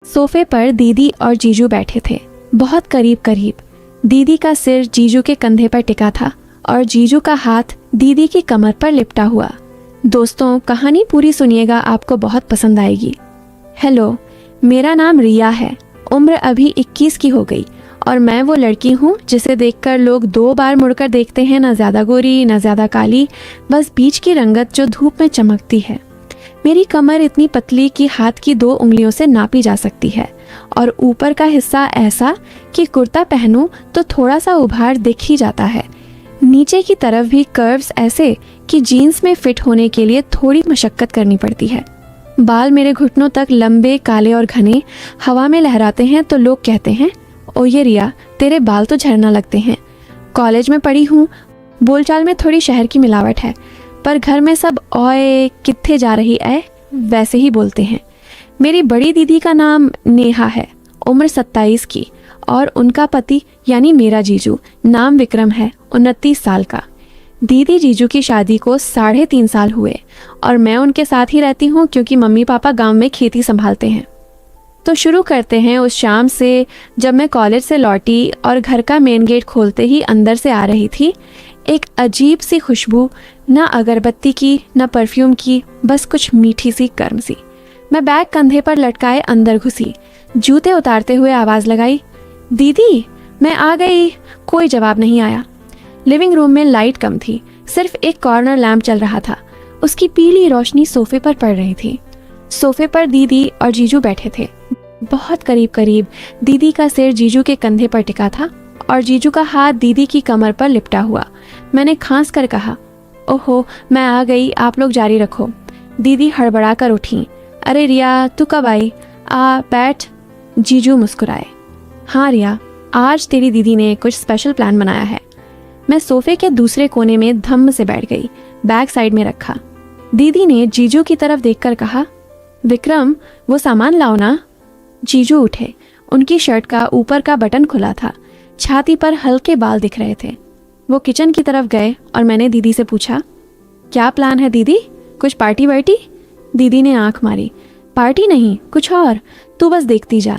सोफे पर दीदी और जीजू बैठे थे, बहुत करीब करीब। दीदी का सिर जीजू के कंधे पर टिका था और जीजू का हाथ दीदी की कमर पर लिपटा हुआ। दोस्तों, कहानी पूरी सुनिएगा, आपको बहुत पसंद आएगी। हेलो, मेरा नाम रिया है। उम्र अभी 21 की हो गई और मैं वो लड़की हूँ जिसे देखकर लोग 2 बार मुड़कर देखते हैं। ना ज़्यादा गोरी ना ज़्यादा काली, बस बीच की रंगत जो धूप में चमकती है। मेरी कमर इतनी पतली कि हाथ की 2 उंगलियों से नापी जा सकती है और ऊपर का हिस्सा ऐसा कि कुर्ता पहनूं तो थोड़ा सा उभार दिख ही जाता है। नीचे की तरफ भी कर्व्स ऐसे कि जीन्स में फिट होने के लिए थोड़ी मशक्कत करनी पड़ती है। बाल मेरे घुटनों तक लंबे, काले और घने हवा में लहराते हैं तो लोग कहते हैं, ओ ये रिया, तेरे बाल तो झरना लगते हैं। कॉलेज में पढ़ी हूँ, बोलचाल में थोड़ी शहर की मिलावट है, पर घर में सब ओए कित्थे जा रही है वैसे ही बोलते हैं। मेरी बड़ी दीदी का नाम नेहा है, उम्र 27 की, और उनका पति यानी मेरा जीजू नाम विक्रम है, 29 साल का। दीदी जीजू की शादी को 3.5 साल हुए और मैं उनके साथ ही रहती हूँ क्योंकि मम्मी पापा गांव में खेती संभालते हैं। तो शुरू करते हैं उस शाम से जब मैं कॉलेज से लौटी और घर का मेन गेट खोलते ही अंदर से आ रही थी एक अजीब सी खुशबू, ना अगरबत्ती की ना परफ्यूम की, बस कुछ मीठी सी गर्म सी। मैं बैग कंधे पर लटकाए अंदर घुसी, जूते उतारते हुए आवाज़ लगाई, दीदी मैं आ गई। कोई जवाब नहीं आया। लिविंग रूम में लाइट कम थी, सिर्फ एक कॉर्नर लैंप चल रहा था। उसकी पीली रोशनी सोफे पर पड़ रही थी। सोफे पर दीदी और जीजू बैठे थे, बहुत करीब करीब। दीदी का सिर जीजू के कंधे पर टिका था और जीजू का हाथ दीदी की कमर पर लिपटा हुआ। मैंने खांस कर कहा, ओहो मैं आ गई, आप लोग जारी रखो। दीदी हड़बड़ा कर उठी, अरे रिया तू कब आई, आ बैठ। जीजू मुस्कुराए, हाँ रिया, आज तेरी दीदी ने कुछ स्पेशल प्लान बनाया है। मैं सोफे के दूसरे कोने में धम्म से बैठ गई, बैग साइड में रखा। दीदी ने जीजू की तरफ देखकर कहा, विक्रम वो सामान लाओ ना। जीजू उठे, उनकी शर्ट का ऊपर का बटन खुला था, छाती पर हल्के बाल दिख रहे थे। वो किचन की तरफ गए और मैंने दीदी से पूछा, क्या प्लान है दीदी, कुछ पार्टी वार्टी? दीदी ने आंख मारी, पार्टी नहीं कुछ और, तू बस देखती जा।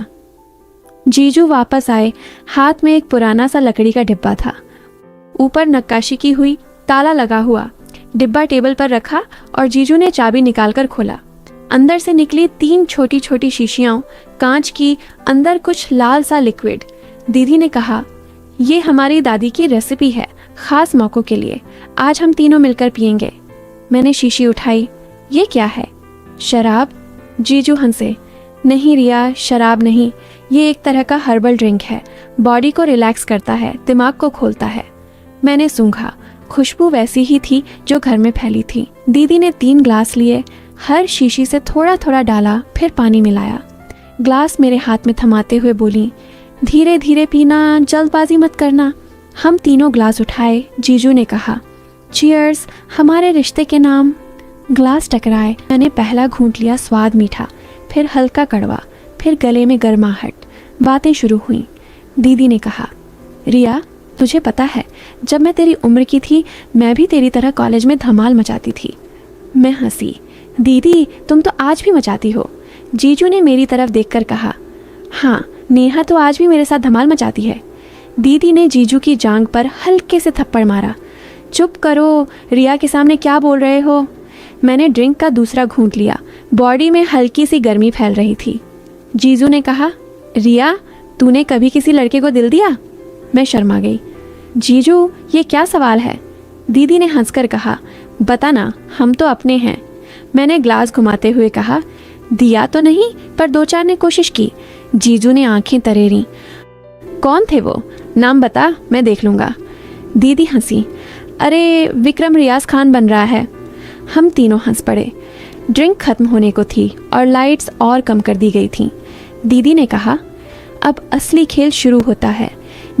जीजू वापस आए, हाथ में एक पुराना सा लकड़ी का डिब्बा था, ऊपर नक्काशी की हुई, ताला लगा हुआ। डिब्बा टेबल पर रखा और जीजू ने चाबी निकालकर खोला। अंदर से निकली 3 छोटी छोटी शीशियां, कांच की, अंदर कुछ लाल सा लिक्विड। दीदी ने कहा, ये हमारी दादी की रेसिपी है, खास मौकों के लिए, आज हम तीनों मिलकर पियेंगे। मैंने शीशी उठाई, ये क्या है? शराब? जीजू हंसे, नहीं रिया, शराब नहीं, ये एक तरह का हर्बल ड्रिंक है, बॉडी को रिलैक्स करता है, दिमाग को खोलता है। मैंने सूंघा, खुशबू वैसी ही थी जो घर में फैली थी। दीदी ने 3 ग्लास लिए, हर शीशी से थोड़ा थोड़ा डाला, फिर पानी मिलाया। ग्लास मेरे हाथ में थमाते हुए बोली, धीरे धीरे पीना, जल्दबाजी मत करना। हम तीनों ग्लास उठाए। जीजू ने कहा, चीयर्स हमारे रिश्ते के नाम। ग्लास टकराए, मैंने पहला घूंट लिया, स्वाद मीठा, फिर हल्का कड़वा, फिर गले में गर्माहट। बातें शुरू हुई। दीदी ने कहा, रिया तुझे पता है, जब मैं तेरी उम्र की थी मैं भी तेरी तरह कॉलेज में धमाल मचाती थी। मैं हंसी, दीदी तुम तो आज भी मचाती हो। जीजू ने मेरी तरफ देखकर कहा, हाँ नेहा तो आज भी मेरे साथ धमाल मचाती है। दीदी ने जीजू की जांघ पर हल्के से थप्पड़ मारा, चुप करो, रिया के सामने क्या बोल रहे हो? मैंने ड्रिंक का दूसरा घूंट लिया, बॉडी में हल्की सी गर्मी फैल रही थी। जीजू ने कहा, रिया तूने कभी किसी लड़के को दिल दिया? मैं शर्मा गई। जीजू ये क्या सवाल है? दीदी ने हंसकर कहा, बता ना, हम तो अपने हैं। मैंने ग्लास घुमाते हुए कहा, दिया तो नहीं पर 2-4 ने कोशिश की। जीजू ने आंखें तरेरी, कौन थे वो, नाम बता, मैं देख लूँगा। दीदी हंसी, अरे विक्रम रियाज खान बन रहा है। हम तीनों हंस पड़े। ड्रिंक खत्म होने को थी और लाइट्स और कम कर दी गई थीं। दीदी ने कहा, अब असली खेल शुरू होता है।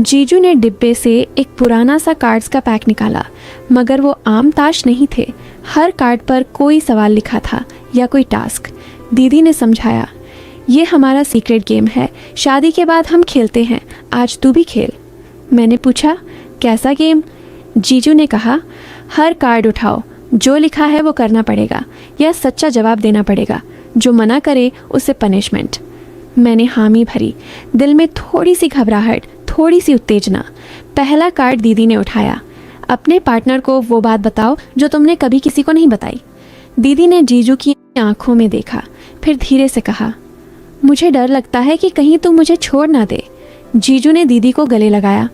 जीजू ने डिब्बे से एक पुराना सा कार्ड्स का पैक निकाला, मगर वो आम ताश नहीं थे। हर कार्ड पर कोई सवाल लिखा था या कोई टास्क। दीदी ने समझाया, ये हमारा सीक्रेट गेम है, शादी के बाद हम खेलते हैं, आज तू भी खेल। मैंने पूछा, कैसा गेम? जीजू ने कहा, हर कार्ड उठाओ, जो लिखा है वो करना पड़ेगा या सच्चा जवाब देना पड़ेगा, जो मना करे उसे पनिशमेंट। मैंने हामी भरी, दिल में थोड़ी सी घबराहट, थोड़ी सी उत्तेजना। पहला कार्ड दीदी ने उठाया। अपने पार्टनर को वो बात बताओ जो तुमने कभी किसी को नहीं बताई। दीदी ने जीजू की आंखों में देखा, फिर धीरे से कहा, मुझे डर लगता है कि कहीं तुम मुझे छोड़ ना दे। जीजू ने दीदी को गले लगाया।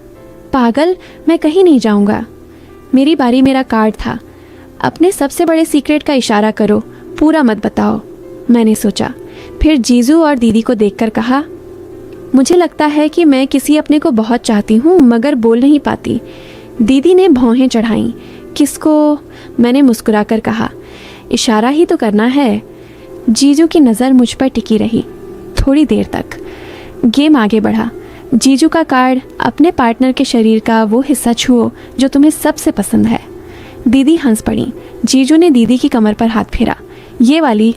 पागल, मैं कहीं नहीं जाऊंगा। मेरी बारी, मेरा कार्ड था। अपने सबसे बड़े सीक्रेट का इशारा करो, पूरा मत बताओ। मैंने सोचा, फिर जीजू और दीदी को देखकर कहा, मुझे लगता है कि मैं किसी अपने को बहुत चाहती हूँ मगर बोल नहीं पाती। दीदी ने भौहें चढ़ाईं। किसको? मैंने मुस्कुराकर कहा, इशारा ही तो करना है। जीजू की नज़र मुझ पर टिकी रही थोड़ी देर तक। गेम आगे बढ़ा। जीजू का कार्ड, अपने पार्टनर के शरीर का वो हिस्सा छुओ जो तुम्हें सबसे पसंद है। दीदी हंस पड़ी। जीजू ने दीदी की कमर पर हाथ फेरा। ये वाली।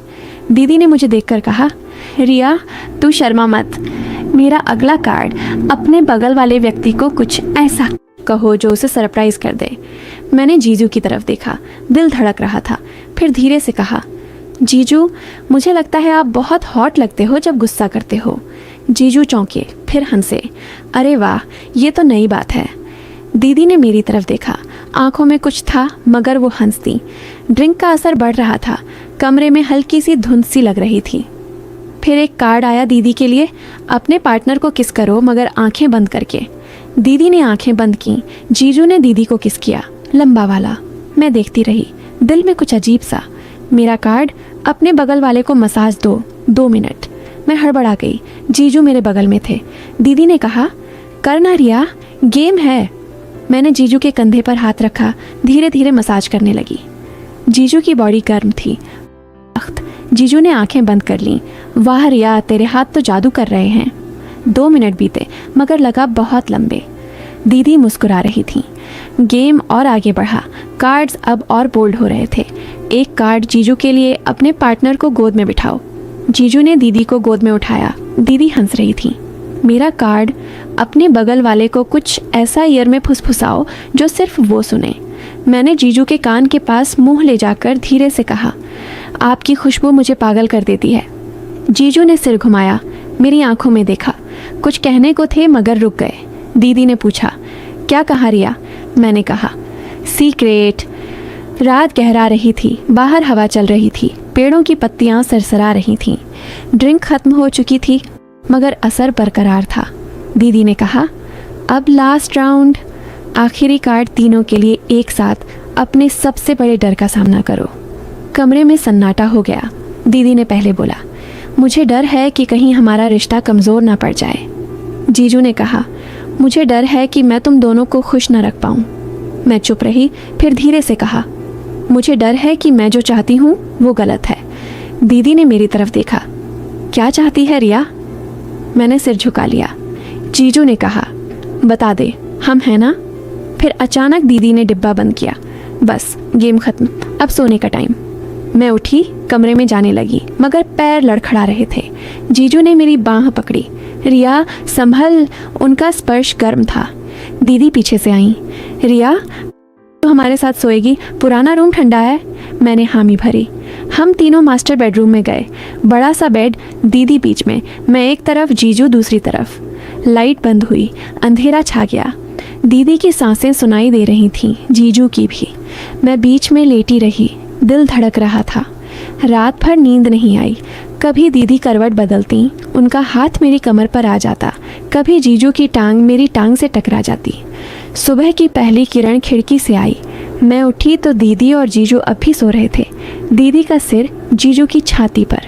दीदी ने मुझे देखकर कहा, रिया तू शर्मा मत। मेरा अगला कार्ड, अपने बगल वाले व्यक्ति को कुछ ऐसा कहो जो उसे सरप्राइज कर दे। मैंने जीजू की तरफ देखा, दिल धड़क रहा था। फिर धीरे से कहा, जीजू मुझे लगता है आप बहुत हॉट लगते हो जब गुस्सा करते हो। जीजू चौंके, फिर हंसे। अरे वाह, ये तो नई बात है। दीदी ने मेरी तरफ देखा, आंखों में कुछ था मगर वो हंसती। ड्रिंक का असर बढ़ रहा था, कमरे में हल्की सी धुंध सी लग रही थी। फिर एक कार्ड आया दीदी के लिए, अपने पार्टनर को किस करो मगर आंखें बंद करके। दीदी ने आंखें बंद की। जीजू ने दीदी को किस किया, लंबा वाला। मैं देखती रही, दिल में कुछ अजीब सा। मेरा कार्ड, अपने बगल वाले को मसाज दो, 2 मिनट। मैं हड़बड़ा गई। जीजू मेरे बगल में थे। दीदी ने कहा, करना रिया, गेम है। मैंने जीजू के कंधे पर हाथ रखा, धीरे धीरे मसाज करने लगी। जीजू की बॉडी गर्म थी। जीजू ने आंखें बंद कर लीं। वाह रिया, तेरे हाथ तो जादू कर रहे हैं। 2 मिनट बीते मगर लगा बहुत लंबे। दीदी मुस्कुरा रही थी। गेम और आगे बढ़ा। कार्ड्स अब और बोल्ड हो रहे थे। एक कार्ड जीजू के लिए, अपने पार्टनर को गोद में बिठाओ। जीजू ने दीदी को गोद में उठाया। दीदी हंस रही थी। मेरा कार्ड, अपने बगल वाले को कुछ ऐसा ईयर में फुसफुसाओ जो सिर्फ वो सुने। मैंने जीजू के कान के पास मुंह ले जाकर धीरे से कहा, आपकी खुशबू मुझे पागल कर देती है। जीजू ने सिर घुमाया, मेरी आंखों में देखा। कुछ कहने को थे मगर रुक गए। दीदी ने पूछा, क्या कहा रिया? मैंने कहा, सीक्रेट। रात गहरा रही थी, बाहर हवा चल रही थी, पेड़ों की पत्तियां सरसरा रही थीं। ड्रिंक खत्म हो चुकी थी मगर असर बरकरार था। दीदी ने कहा, अब लास्ट राउंड। आखिरी कार्ड तीनों के लिए एक साथ, अपने सबसे बड़े डर का सामना करो। कमरे में सन्नाटा हो गया। दीदी ने पहले बोला, मुझे डर है कि कहीं हमारा रिश्ता कमज़ोर ना पड़ जाए। जीजू ने कहा, मुझे डर है कि मैं तुम दोनों को खुश न रख पाऊँ। मैं चुप रही, फिर धीरे से कहा, मुझे डर है कि मैं जो चाहती हूँ वो गलत है। दीदी ने मेरी तरफ देखा, क्या चाहती है रिया? मैंने सिर झुका लिया। जीजू ने कहा, बता दे, हम हैं ना? फिर अचानक दीदी ने डिब्बा बंद किया। बस, गेम खत्म, अब सोने का टाइम। मैं उठी, कमरे में जाने लगी मगर पैर लड़खड़ा रहे थे। जीजू ने मेरी बांह पकड़ी। रिया संभल, उनका स्पर्श गर्म था। दीदी पीछे से आई। रिया तो हमारे साथ सोएगी, पुराना रूम ठंडा है। मैंने हामी भरी। हम तीनों मास्टर बेडरूम में गए। बड़ा सा बेड, दीदी बीच में, मैं एक तरफ, जीजू दूसरी तरफ। लाइट बंद हुई, अंधेरा छा गया। दीदी की सांसें सुनाई दे रही थीं, जीजू की भी। मैं बीच में लेटी रही, दिल धड़क रहा था। रात भर नींद नहीं आई। कभी दीदी करवट बदलती, उनका हाथ मेरी कमर पर आ जाता, कभी जीजू की टांग मेरी टांग से टकरा जाती। सुबह की पहली किरण खिड़की से आई। मैं उठी तो दीदी और जीजू अब भी सो रहे थे। दीदी का सिर जीजू की छाती पर।